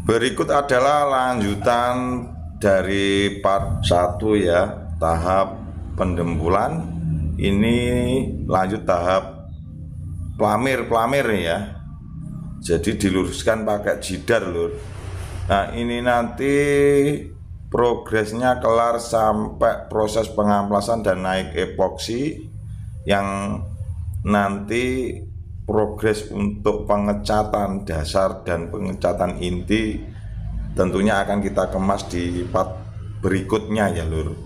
Berikut adalah lanjutan dari part 1 ya, tahap pendembulan. Ini lanjut tahap pelamir ya. Jadi diluruskan pakai jidar lur. Nah ini nanti progresnya kelar sampai proses pengamplasan dan naik epoksi, yang nanti progres untuk pengecatan dasar dan pengecatan inti tentunya akan kita kemas di part berikutnya ya lur.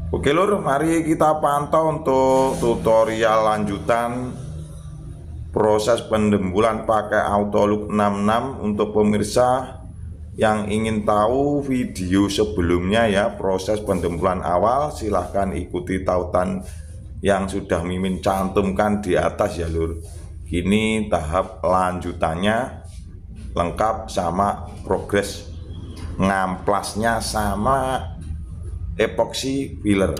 Oke lur, mari kita pantau untuk tutorial lanjutan proses pendembulan pakai autolook 66. Untuk pemirsa yang ingin tahu video sebelumnya ya, proses pendembulan awal, silahkan ikuti tautan yang sudah Mimin cantumkan di atas ya lur. Ini tahap lanjutannya lengkap sama progres ngamplasnya sama epoxy filler.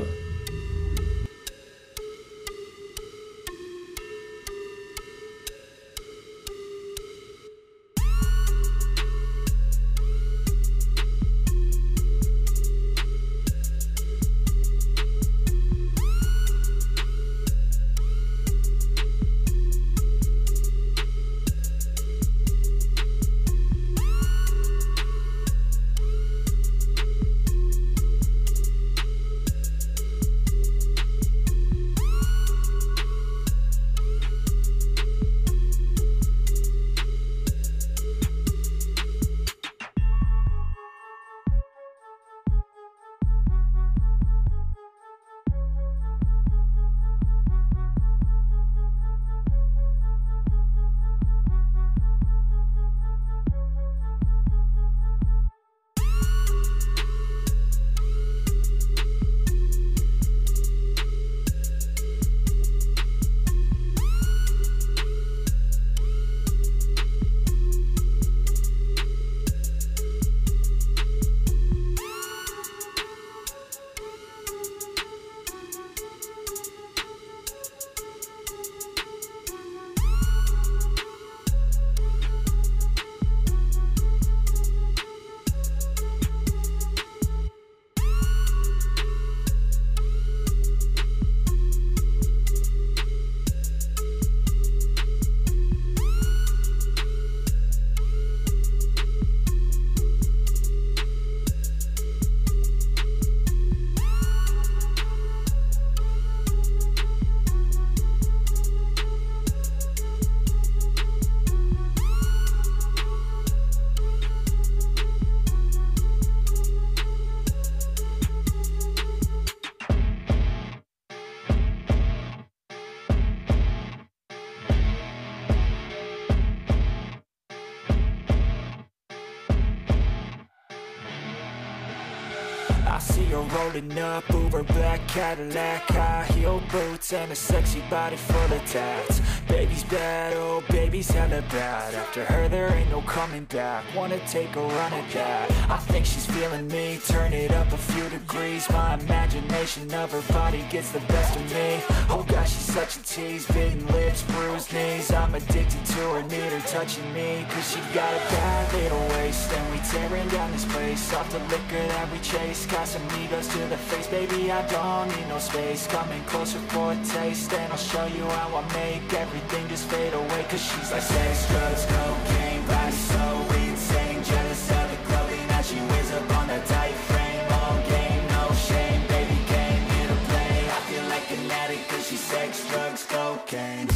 Rolling up, Uber black Cadillac, high heel boots and a sexy body full of tats. Baby's bad, oh baby's hella bad. After her there ain't no coming back. Wanna take a run at that? I think she's feeling me. Turn it up a few degrees. My imagination of her body gets the best of me. Oh gosh, she's such a tease. Bitten lips, bruised knees. I'm addicted to her, need her touching me. Cause she got a bad little waist, and we tearing down this place off the liquor that we chase. Casamigos to the face, baby, I don't need no space. Coming closer for a taste, and I'll show you how I make everything just fade away. Cause she's like sex, drugs, cocaine, body so insane. Jealous of the clothing that she wears up on that tight frame. All game, no shame, baby came here to play. I feel like an addict cause she's sex, drugs, cocaine.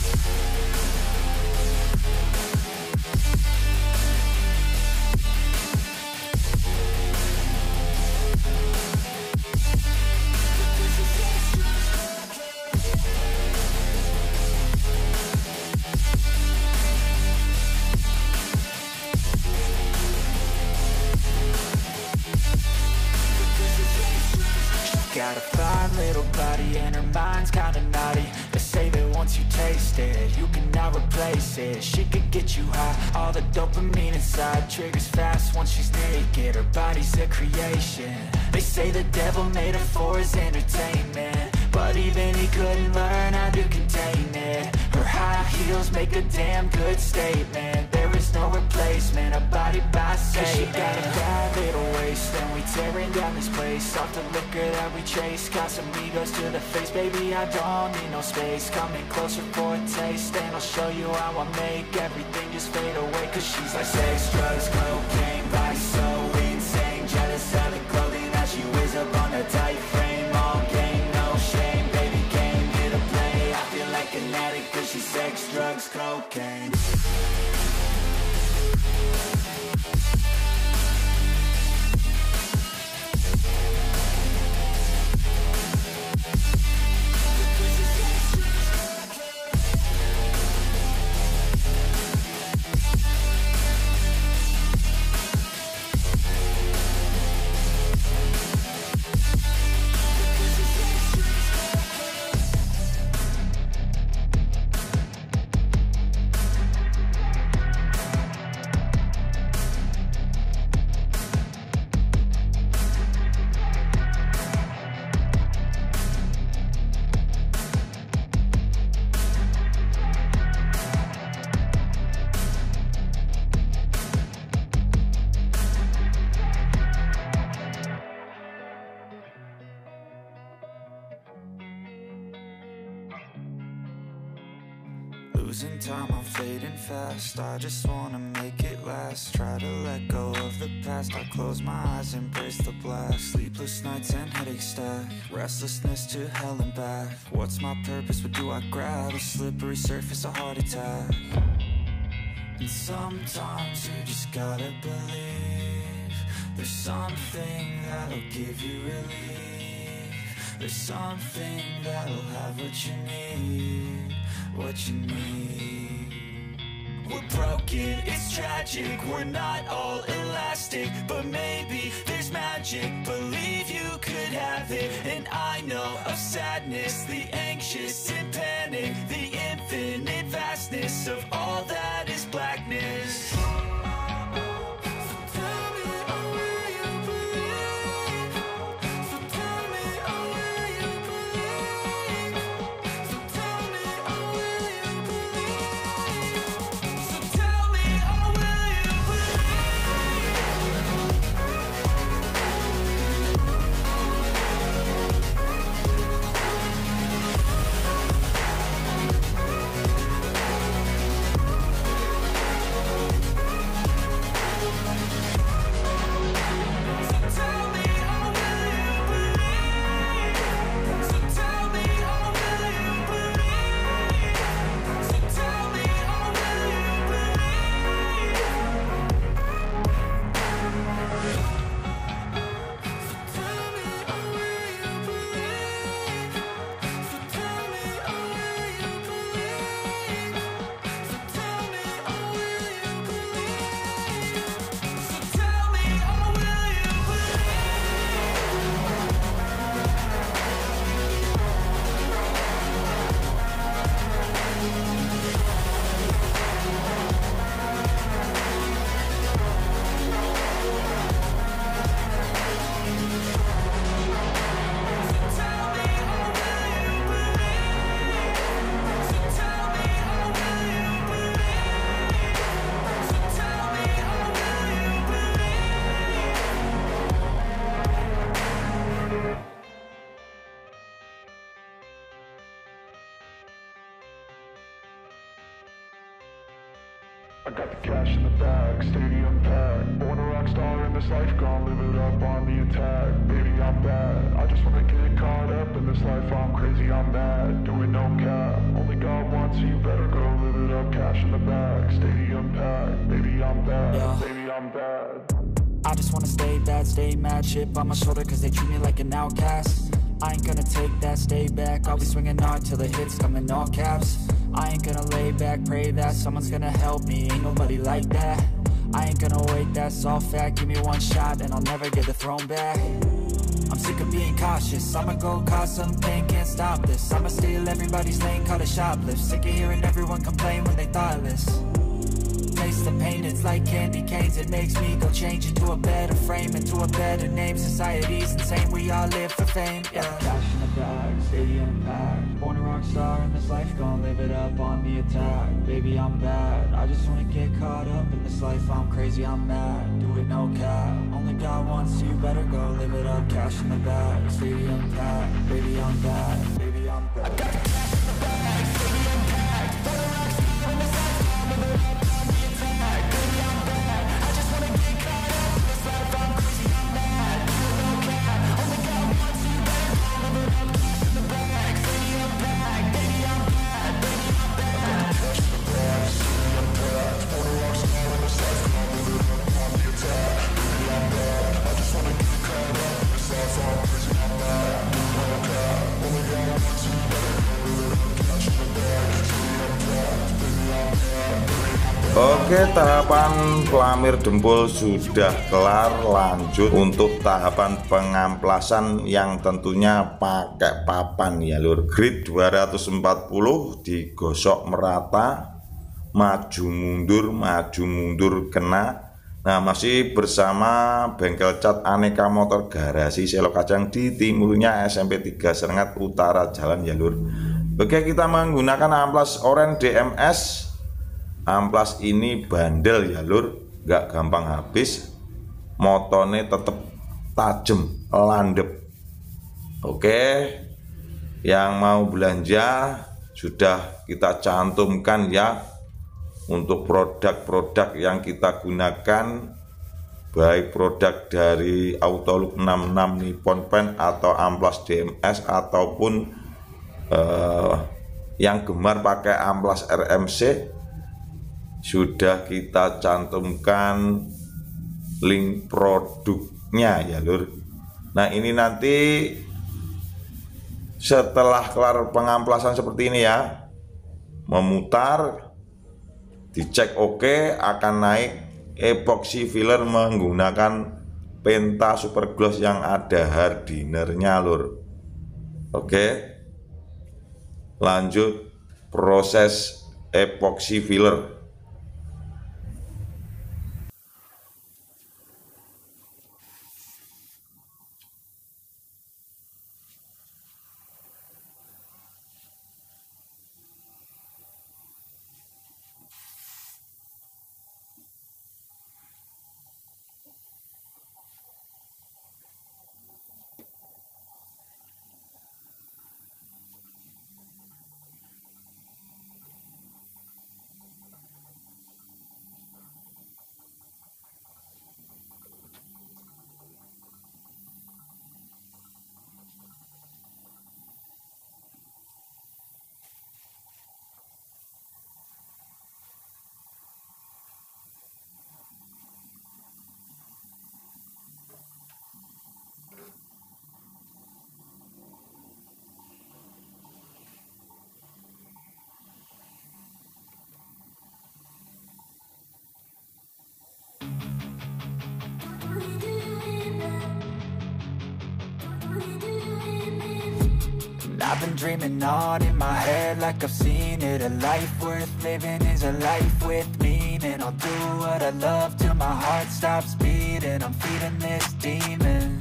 Got a fine little body and her mind's kinda naughty. They say that once you taste it, you cannot replace it. She could get you high, all the dopamine inside. Triggers fast once she's naked, her body's a creation. They say the devil made her for his entertainment, but even he couldn't learn how to contain it. Her high heels make a damn good statement. There is no replacement, a body by say. She got a bad little waist, and we tearing down this place. Off the liquor that we chase, got some egos to the face. Baby, I don't need no space, coming closer for a taste, and I'll show you how I make everything just fade away. Cause she's like sex, drugs, cocaine, body so insane, jealous of the clothing that she wears up on a tight frame. All game, no shame, baby came here to play. I feel like an addict cause she's sex, drugs, cocaine. Losing time, I'm fading fast. I just wanna make it last. Try to let go of the past. I close my eyes, embrace the blast. Sleepless nights and headaches stack. Restlessness to hell and back. What's my purpose? What do I grab? A slippery surface, a heart attack. And sometimes you just gotta believe there's something that'll give you relief. There's something that'll have what you need, what you need. We're broken, it's tragic, we're not all elastic, but maybe there's magic. Believe you could have it, and I know of sadness, the anxious and panic, the infinite vastness of all that is blackness. I got the cash in the bag, stadium packed. Born a rock star in this life, gonna live it up on the attack. Baby, I'm bad, I just wanna get caught up in this life. I'm crazy, I'm mad, doing no cap. Only God wants you, better go live it up. Cash in the bag, stadium packed. Baby, I'm bad, baby, I'm bad. I just wanna stay bad, stay mad. Chip on my shoulder cause they treat me like an outcast. I ain't gonna take that, stay back. I'll be swinging hard till the hits come in all caps. I ain't gonna lay back, pray that someone's gonna help me. Ain't nobody like that. I ain't gonna wait, that's all fact. Give me one shot and I'll never get the throne back. I'm sick of being cautious, I'ma go cause some pain, can't stop this. I'ma steal everybody's lane, call it shoplift. Sick of hearing everyone complain when they thoughtless. taste the pain, it's like candy canes. It makes me go change into a better frame, into a better name. Society's insane, we all live for fame, yeah. Cash in the bag, stadium packed. Born a rock star in this life, gonna live it up on the attack. Baby, I'm bad, I just wanna get caught up in this life. I'm crazy, I'm mad, do it no cap. Only God wants you, better go live it up. Cash in the bag, stadium packed. Baby, I'm bad, baby, I'm bad. I got the cash in the bag, stadium packed. Born a rock star in this life, gonna live it up on the attack. Baby, I'm bad, I just wanna get caught up in this life. I'm crazy, I'm mad, do it no cap. Only God wants you, better go live it up. Cash in the bag, stadium packed. Baby, I'm bad, baby, I'm bad. Cash in the bag, stadium packed. Born a rock star in this life, gonna live it up on the attack. Baby, I'm bad, I just wanna get caught up in this life. I'm crazy, I'm mad, do it no cap. Only God wants you, better go live it up. Cash in the bag, stadium packed. Baby, I'm bad, baby, I'm bad. Oke, tahapan pelamir dempul sudah kelar. Lanjut untuk tahapan pengamplasan yang tentunya pakai papan ya lur. Grid 240 digosok merata, maju mundur kena. Nah, masih bersama bengkel cat Aneka motor Garasi Selokajang di timurnya SMP 3 Srengat Utara Jalan ya lur. Oke, kita menggunakan amplas oranye DMS. Amplas ini bandel ya lur, gak gampang habis, motornya tetap tajam, landep. Oke, yang mau belanja sudah kita cantumkan ya untuk produk-produk yang kita gunakan, baik produk dari Autolook 66 Nippon Pen atau amplas DMS ataupun yang gemar pakai amplas RMC. Sudah kita cantumkan link produknya ya lur. Nah, ini nanti setelah kelar pengamplasan seperti ini ya, memutar, dicek oke, akan naik epoxy filler menggunakan penta super gloss yang ada hardinernya lur. Oke, lanjut proses epoxy filler. I've been dreaming on in my head like I've seen it. A life worth living is a life with meaning. I'll do what I love till my heart stops beating. I'm feeding this demon.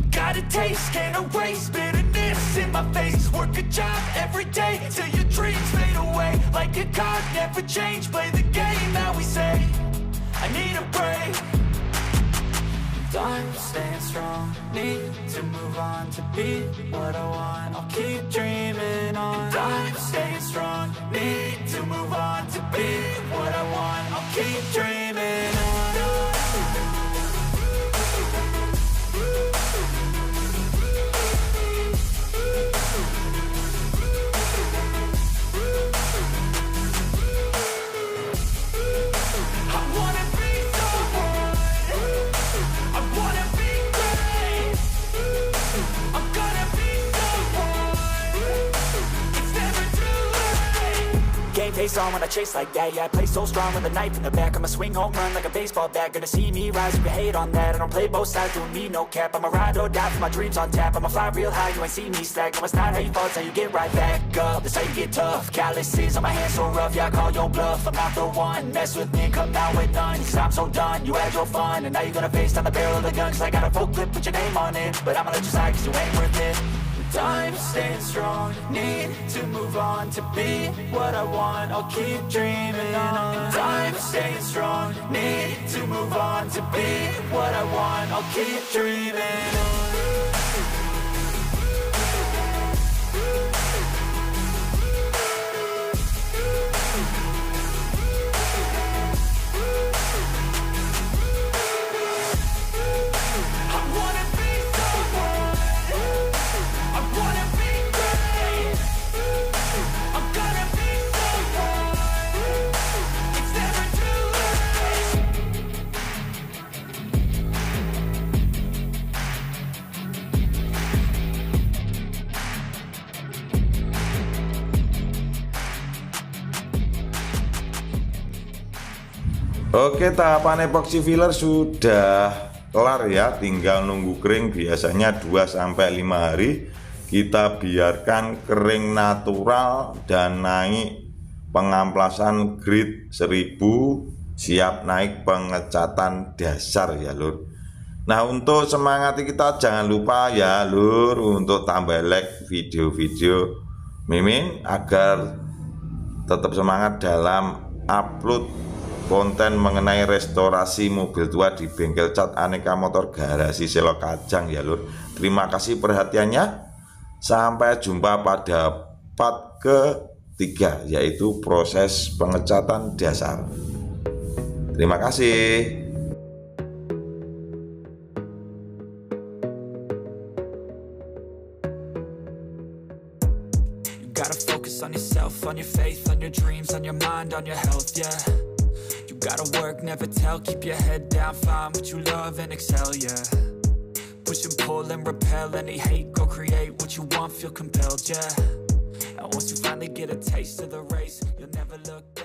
Got a taste, can't erase bitterness in my face. Work a job every day till your dreams fade away. Like a card, never change, play the game that we say. I need a break. I'm staying strong, need to move on to be what I want. I'll keep dreaming on. I'm staying strong, need to move on to be what I want. I'll keep dreaming on. face on when I chase like that. Yeah, I play so strong with a knife in the back. I'ma swing home run like a baseball bat. Gonna see me rise, you can hate on that. I don't play both sides, doing me no cap. I'ma ride or die for my dreams on tap. I'ma fly real high, you ain't see me slack. No, it's not how you fall, it's how you get right back up. That's how you get tough. Calluses on my hands so rough, yeah, I call your bluff. I'm not the one, mess with me and come down with none. Cause I'm so done, you had your fun. And now you're gonna face down the barrel of the gun. Cause I got a full clip, put your name on it. But I'ma let you slide cause you ain't worth it. I'm staying strong, need to move on to be what I want, I'll keep dreaming on. I'm staying strong, need to move on to be what I want, I'll keep dreaming on. Oke, tahapan epoxy filler sudah kelar ya, tinggal nunggu kering. Biasanya 2-5 hari kita biarkan kering natural dan naik pengamplasan grade 1000, siap naik pengecatan dasar ya lur. Nah, untuk semangati kita jangan lupa ya lur untuk tambah like video-video Mimin agar tetap semangat dalam upload konten mengenai restorasi mobil tua di bengkel cat Aneka motor Garasi Selokajang ya lur. Terima kasih perhatiannya. Sampai jumpa pada part ketiga, yaitu proses pengecatan dasar. Terima kasih. You gotta focus on yourself, on your faith, on your dreams, on your mind, on your health, yeah. Gotta work, never tell, keep your head down, find what you love and excel, yeah. Push and pull and repel any hate, go create what you want, feel compelled, yeah. And once you finally get a taste of the race, you'll never look